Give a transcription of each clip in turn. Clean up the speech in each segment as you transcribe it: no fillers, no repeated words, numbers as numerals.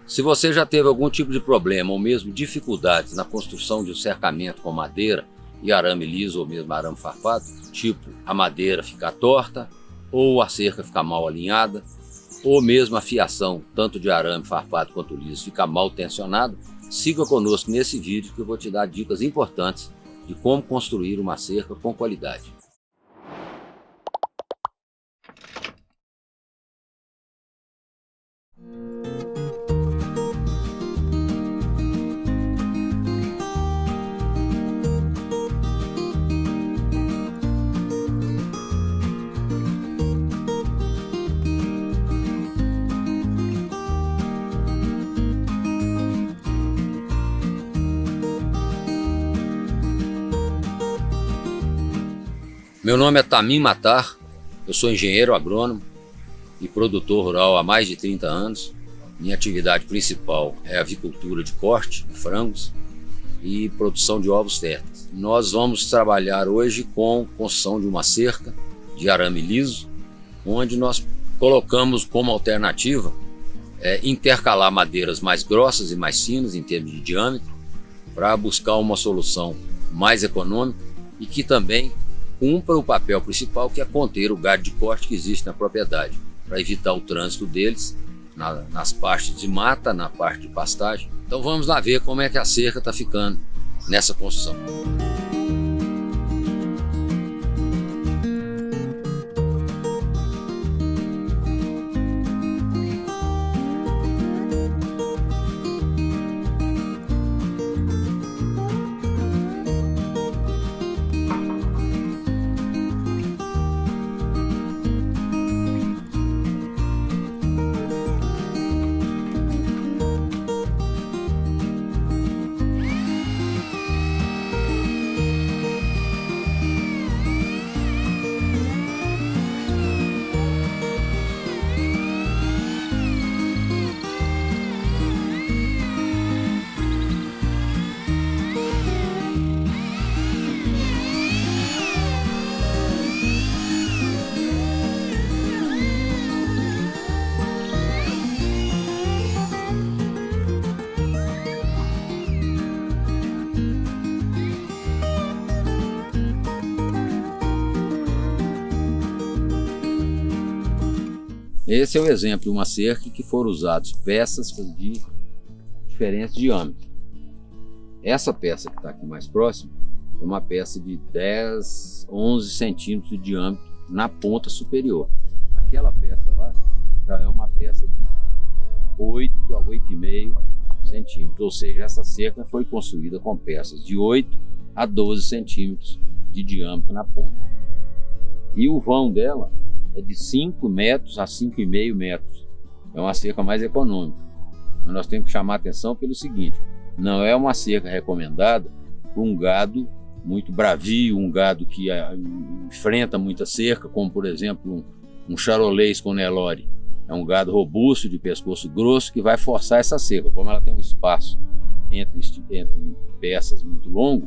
Se você já teve algum tipo de problema ou mesmo dificuldades na construção de um cercamento com madeira e arame liso ou mesmo arame farpado, tipo a madeira ficar torta ou a cerca ficar mal alinhada, ou mesmo a fiação, tanto de arame farpado quanto liso, ficar mal tensionada, siga conosco nesse vídeo que eu vou te dar dicas importantes de como construir uma cerca com qualidade. Meu nome é Tamim Matar, eu sou engenheiro agrônomo e produtor rural há mais de 30 anos. Minha atividade principal é a avicultura de corte de frangos e produção de ovos férteis. Nós vamos trabalhar hoje com construção de uma cerca de arame liso, onde nós colocamos como alternativa intercalar madeiras mais grossas e mais finas em termos de diâmetro, para buscar uma solução mais econômica e que também cumpra o papel principal, que é conter o gado de corte que existe na propriedade, para evitar o trânsito deles nas partes de mata, na parte de pastagem. Então vamos lá ver como é que a cerca está ficando nessa construção. Esse é o exemplo de uma cerca que foram usadas peças de diferentes diâmetros. Essa peça que está aqui mais próxima é uma peça de 10, 11 centímetros de diâmetro na ponta superior. Aquela peça lá já é uma peça de 8 a 8,5 centímetros, ou seja, essa cerca foi construída com peças de 8 a 12 centímetros de diâmetro na ponta. E o vão dela é de 5 metros a 5,5 metros. É uma cerca mais econômica. Mas nós temos que chamar a atenção pelo seguinte: não é uma cerca recomendada para um gado muito bravio, um gado que enfrenta muita cerca, como por exemplo um charolês com Nelore. É um gado robusto, de pescoço grosso, que vai forçar essa cerca. Como ela tem um espaço entre peças muito longo,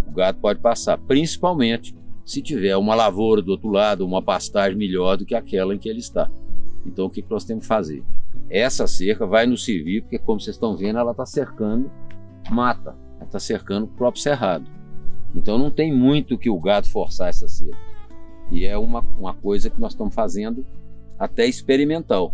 o gado pode passar, principalmente se tiver uma lavoura do outro lado, uma pastagem melhor do que aquela em que ele está. Então o que nós temos que fazer? Essa cerca vai nos servir, porque como vocês estão vendo, ela está cercando mata, ela está cercando o próprio cerrado. Então não tem muito que o gado forçar essa cerca. E é uma coisa que nós estamos fazendo até experimental.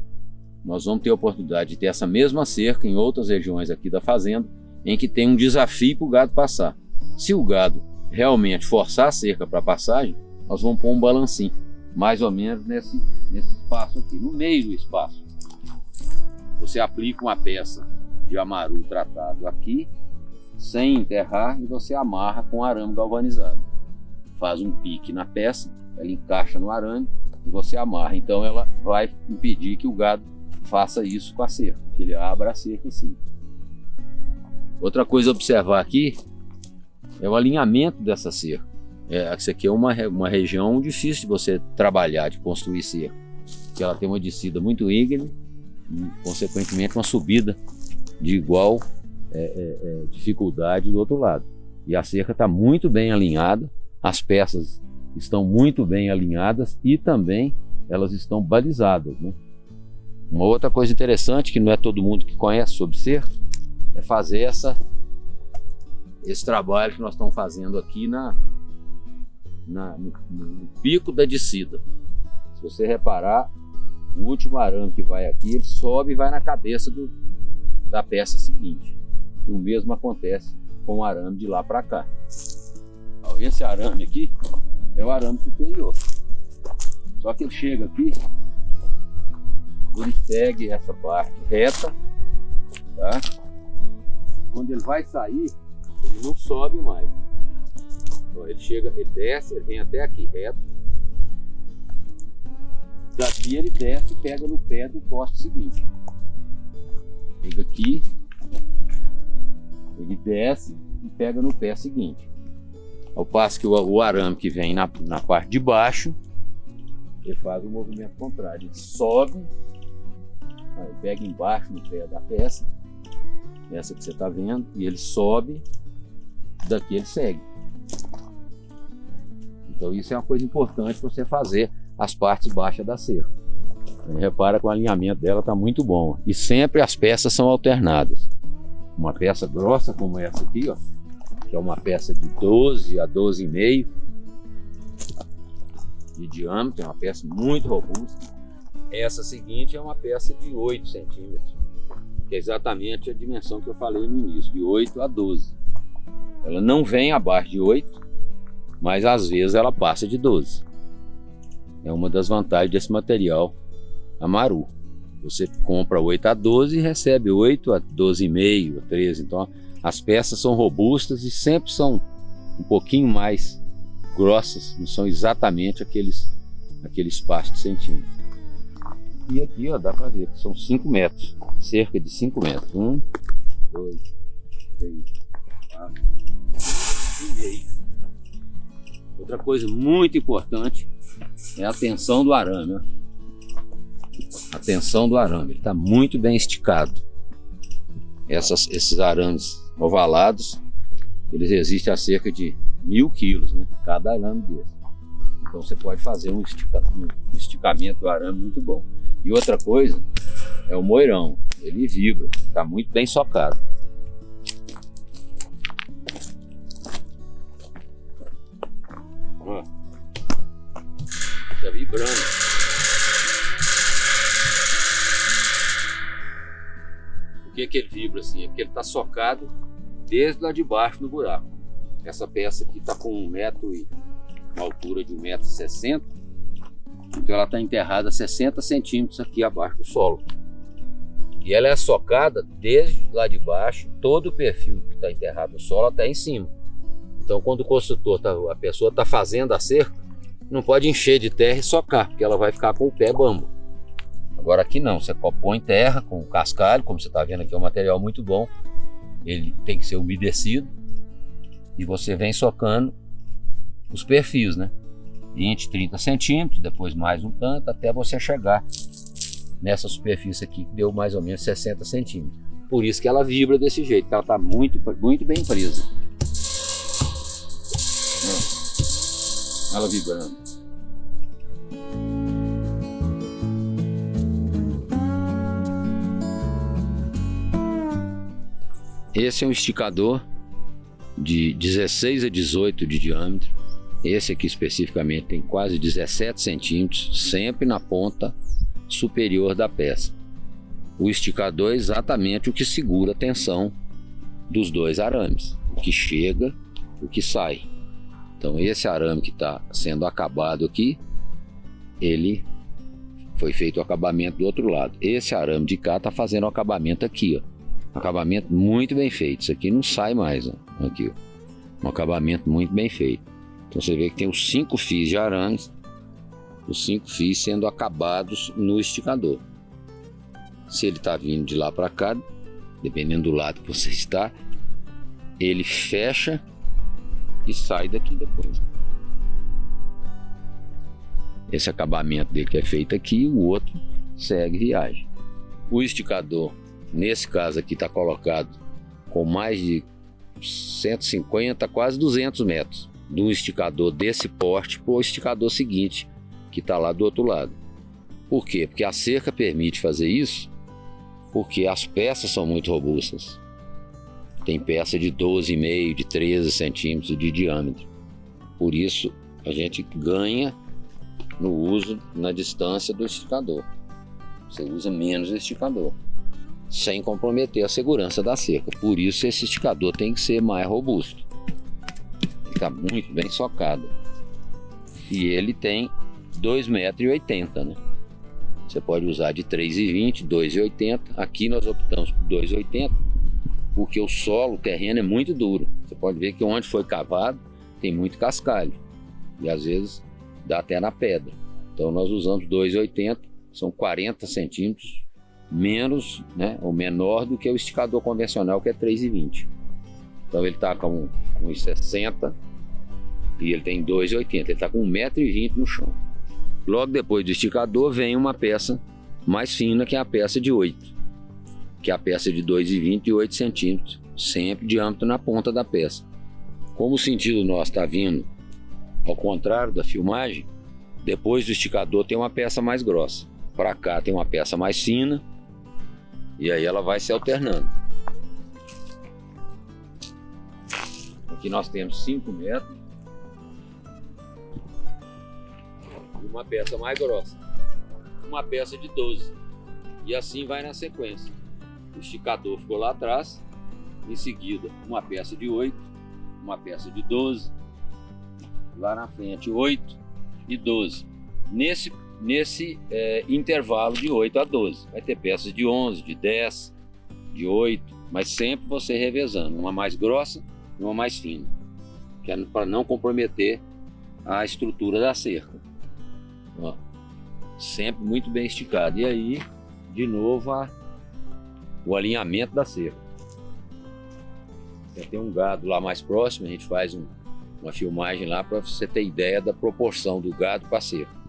Nós vamos ter a oportunidade de ter essa mesma cerca em outras regiões aqui da fazenda, em que tem um desafio para o gado passar. Se o gado realmente forçar a cerca para passagem, nós vamos pôr um balancinho, mais ou menos nesse espaço aqui, no meio do espaço. Você aplica uma peça de amaru tratado aqui, sem enterrar, e você amarra com arame galvanizado. Faz um pique na peça, ela encaixa no arame e você amarra. Então ela vai impedir que o gado faça isso com a cerca, que ele abra a cerca assim. Outra coisa a observar aqui é o alinhamento dessa cerca. Isso aqui é uma região difícil de você trabalhar, de construir cerca, porque ela tem uma descida muito íngreme e, consequentemente, uma subida de igual dificuldade do outro lado. E a cerca está muito bem alinhada, as peças estão muito bem alinhadas e também elas estão balizadas, né? Uma outra coisa interessante, que não é todo mundo que conhece sobre cerca, é fazer esse trabalho que nós estamos fazendo aqui no pico da descida. Se você reparar, o último arame que vai aqui, ele sobe e vai na cabeça da peça seguinte. E o mesmo acontece com o arame de lá para cá. Esse arame aqui é o arame superior. Só que ele chega aqui, ele segue essa parte reta, tá? Quando ele vai sair, ele não sobe mais. Então, ele chega, ele desce, ele vem até aqui reto. Daqui ele desce e pega no pé do poste seguinte. Chega aqui, ele desce e pega no pé seguinte. Ao passo que o arame que vem na parte de baixo, ele faz o movimento contrário. Ele sobe, ele pega embaixo no pé da peça, essa que você está vendo, e ele sobe, daqui ele segue. Então isso é uma coisa importante para você fazer as partes baixas da cerca. Repara que o alinhamento dela está muito bom. E sempre as peças são alternadas. Uma peça grossa como essa aqui, ó, que é uma peça de 12 a 12,5 de diâmetro, é uma peça muito robusta. Essa seguinte é uma peça de 8 centímetros, que é exatamente a dimensão que eu falei no início, de 8 a 12. Ela não vem abaixo de 8, mas às vezes ela passa de 12. É uma das vantagens desse material Amaru. Você compra 8 a 12 e recebe 8 a 12,5, a 13. Então as peças são robustas e sempre são um pouquinho mais grossas, não são exatamente aqueles passos de centímetro. E aqui, ó, dá para ver que são 5 metros, cerca de 5 metros. 1, 2, 3, 4, 5,5. Outra coisa muito importante é a tensão do arame. Ó. A tensão do arame, ele está muito bem esticado. Esses arames ovalados, eles resistem a cerca de 1000 quilos, né? Cada arame desse. Então você pode fazer um esticamento do arame muito bom. E outra coisa é o moirão, ele vibra, está muito bem socado. Ó, está vibrando. Por que ele vibra assim? É porque ele está socado desde lá de baixo no buraco. Essa peça aqui está com uma altura de 1,60 m, então ela está enterrada a 60 centímetros aqui abaixo do solo. E ela é socada desde lá de baixo, todo o perfil que está enterrado no solo até em cima. Então quando o construtor, a pessoa está fazendo a cerca, não pode encher de terra e socar, porque ela vai ficar com o pé bambo. Agora aqui não, você põe terra com cascalho, como você está vendo aqui, é um material muito bom. Ele tem que ser umedecido e você vem socando os perfis, né? 20, 30 centímetros, depois mais um tanto, até você chegar nessa superfície aqui que deu mais ou menos 60 centímetros. Por isso que ela vibra desse jeito, que ela está muito, muito bem presa. Ela vibrando. Esse é um esticador de 16 a 18 de diâmetro. Esse aqui especificamente tem quase 17 centímetros, sempre na ponta superior da peça. O esticador é exatamente o que segura a tensão dos dois arames, o que chega, o que sai. Então esse arame que está sendo acabado aqui, ele foi feito o acabamento do outro lado. Esse arame de cá está fazendo o acabamento aqui, ó. Acabamento muito bem feito. Isso aqui não sai mais, ó. Aqui, ó. Um acabamento muito bem feito. Então você vê que tem os 5 fios de arames, os 5 fios sendo acabados no esticador. Se ele está vindo de lá para cá, dependendo do lado que você está, ele fecha e sai daqui depois. Esse acabamento dele que é feito aqui, o outro segue viagem. O esticador, nesse caso aqui, está colocado com mais de 150, quase 200 metros do esticador desse porte para o esticador seguinte, que está lá do outro lado. Por quê? Porque a cerca permite fazer isso porque as peças são muito robustas. Tem peça de 12,5, de 13 centímetros de diâmetro. Por isso, a gente ganha no uso na distância do esticador. Você usa menos o esticador, sem comprometer a segurança da cerca. Por isso, esse esticador tem que ser mais robusto. Ele está muito bem socado. E ele tem 2,80 m, né? Você pode usar de 3,20, 2,80. Aqui nós optamos por 2,80 porque o solo, o terreno é muito duro. Você pode ver que onde foi cavado tem muito cascalho e às vezes dá até na pedra. Então nós usamos 2,80, são 40 centímetros menos, né, ou menor do que o esticador convencional, que é 3,20. Então ele está com 1,60 e ele tem 2,80. Ele está com 1,20 m no chão. Logo depois do esticador vem uma peça mais fina, que é a peça de 8, que é a peça de 2,20 e 8 centímetros, sempre diâmetro na ponta da peça. Como o sentido nosso está vindo ao contrário da filmagem, depois do esticador tem uma peça mais grossa. Para cá tem uma peça mais fina e aí ela vai se alternando. Aqui nós temos 5 metros. Uma peça mais grossa, uma peça de 12, e assim vai na sequência. O esticador ficou lá atrás, em seguida uma peça de 8, uma peça de 12, lá na frente 8 e 12. Nesse intervalo de 8 a 12, vai ter peças de 11, de 10, de 8, mas sempre você revezando, uma mais grossa e uma mais fina, que é para não comprometer a estrutura da cerca. Ó, sempre muito bem esticado. E aí, de novo, o alinhamento da cerca. Tem um gado lá mais próximo, a gente faz uma filmagem lá para você ter ideia da proporção do gado para a cerca.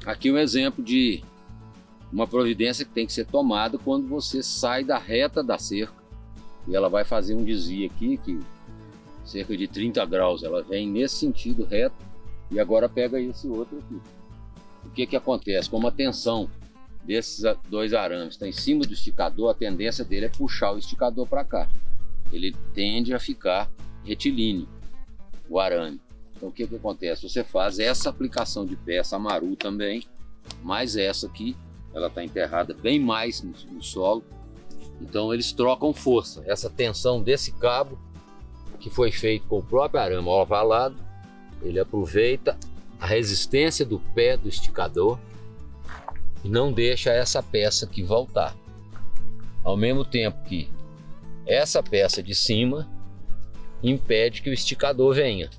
Aqui um exemplo de uma providência que tem que ser tomada quando você sai da reta da cerca e ela vai fazer um desvio aqui, que cerca de 30 graus, ela vem nesse sentido reto e agora pega esse outro aqui. O que acontece? Como a tensão desses dois arames está em cima do esticador, a tendência dele é puxar o esticador para cá. Ele tende a ficar retilíneo, o arame. Então o que acontece? Você faz essa aplicação de peça Amaru também, mais essa aqui, ela está enterrada bem mais no solo. Então eles trocam força. Essa tensão desse cabo, que foi feito com o próprio arame ovalado, ele aproveita a resistência do pé do esticador e não deixa essa peça aqui voltar. Ao mesmo tempo que essa peça de cima impede que o esticador venha.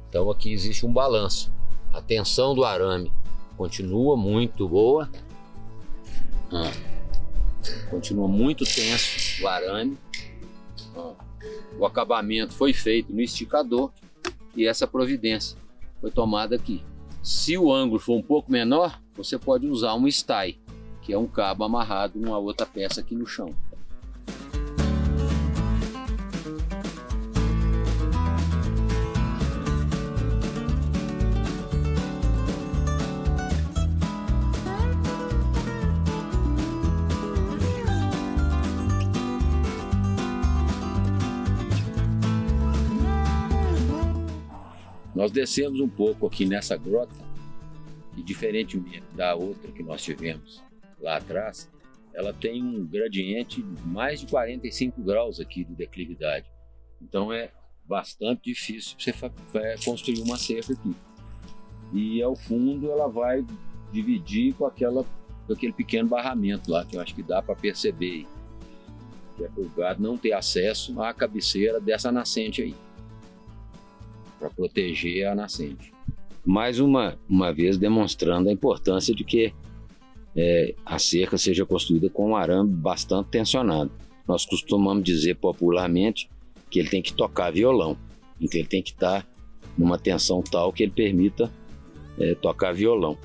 Então aqui existe um balanço. A tensão do arame continua muito boa. Continua muito tenso o arame. O acabamento foi feito no esticador e essa providência foi tomada aqui. Se o ângulo for um pouco menor, você pode usar um stie, que é um cabo amarrado numa outra peça aqui no chão. Nós descemos um pouco aqui nessa grota e, diferentemente da outra que nós tivemos lá atrás, ela tem um gradiente de mais de 45 graus aqui de declividade. Então é bastante difícil você construir uma cerca aqui. E ao fundo ela vai dividir com aquele pequeno barramento lá, que eu acho que dá para perceber, que é para o gado não ter acesso à cabeceira dessa nascente aí, para proteger a nascente. Mais uma vez demonstrando a importância de que a cerca seja construída com um arame bastante tensionado. Nós costumamos dizer popularmente que ele tem que tocar violão, então ele tem que estar numa tensão tal que ele permita tocar violão.